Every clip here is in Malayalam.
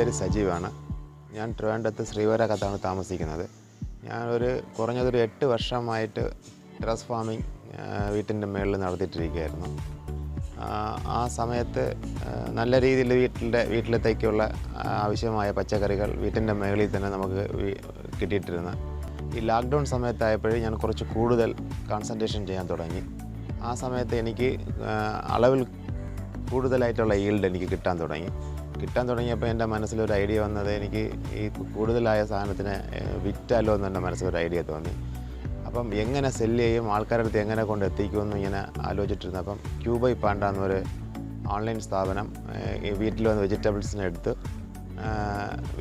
പേര് സജീവാണ്. ഞാൻ ട്രിവാൻഡ്രത്ത് ശ്രീവരകത്താണ് താമസിക്കുന്നത്. ഞാനൊരു കുറഞ്ഞതൊരു 8 വർഷമായിട്ട് ടെറസ് ഫാമിംഗ് വീട്ടിൻ്റെ മുകളിൽ നടത്തിയിട്ടിരിക്കുകയായിരുന്നു. ആ സമയത്ത് നല്ല രീതിയിൽ വീട്ടിലത്തേക്കുള്ള ആവശ്യമായ പച്ചക്കറികൾ വീട്ടിൻ്റെ മുകളിൽ തന്നെ നമുക്ക് കിട്ടിയിട്ടിരുന്നു. ഈ ലോക്ക്ഡൗൺ സമയത്തായപ്പോഴേ ഞാൻ കുറച്ച് കൂടുതൽ കോൺസെൻട്രേഷൻ ചെയ്യാൻ തുടങ്ങി. ആ സമയത്ത് എനിക്ക് അളവിൽ കൂടുതലായിട്ടുള്ള ഈൽഡ് എനിക്ക് കിട്ടാൻ തുടങ്ങിയപ്പോൾ എൻ്റെ മനസ്സിലൊരു ഐഡിയ വന്നത്, എനിക്ക് ഈ കൂടുതലായ സാധനത്തിന് വിറ്റാലോ എന്ന് എൻ്റെ മനസ്സിലൊരു ഐഡിയ തോന്നി. അപ്പം എങ്ങനെ സെല്ല് ചെയ്യും, ആൾക്കാരുടെ അടുത്ത് എങ്ങനെ കൊണ്ട് എത്തിക്കുമെന്ന് ഇങ്ങനെ ആലോചിച്ചിട്ടിരുന്നു. അപ്പം ക്യൂബൈ പാണ്ട എന്നൊരു ഓൺലൈൻ സ്ഥാപനം വീട്ടിൽ വന്ന് വെജിറ്റബിൾസിനെ എടുത്ത്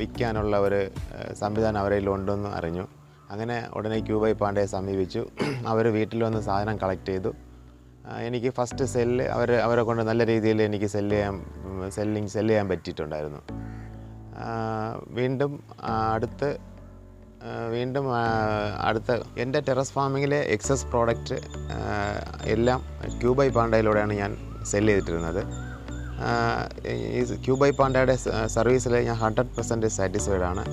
വിൽക്കാനുള്ള ഒരു സംവിധാനം അവരിൽ ഉണ്ടെന്ന് അറിഞ്ഞു. അങ്ങനെ ഉടനെ ക്യൂബൈ പാണ്ടയെ സമീപിച്ചു. അവർ വീട്ടിൽ വന്ന് സാധനം കളക്ട് ചെയ്തു. എനിക്ക് ഫസ്റ്റ് സെല്ല് അവരെ കൊണ്ട് നല്ല രീതിയിൽ എനിക്ക് സെല്ല് ചെയ്യാൻ പറ്റിയിട്ടുണ്ടായിരുന്നു. വീണ്ടും അടുത്ത എൻ്റെ ടെറസ് ഫാമിങ്ങിലെ എക്സസ് പ്രോഡക്റ്റ് എല്ലാം ക്യൂബൈ പാണ്ടയിലൂടെയാണ് ഞാൻ സെല്ല് ചെയ്തിട്ടിരുന്നത്. ഈ ക്യൂബൈ പാണ്ടയുടെ സർവീസിൽ ഞാൻ 100% സാറ്റിസ്ഫൈഡ് ആണ്.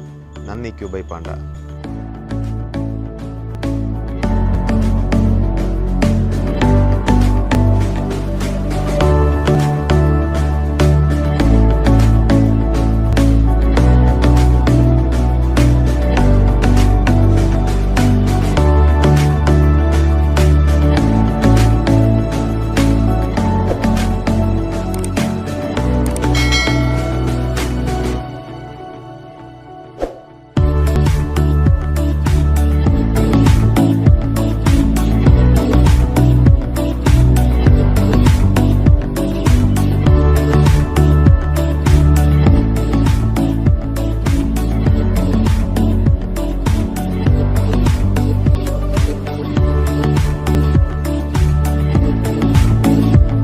നന്ദി ക്യൂബൈ പാണ്ട.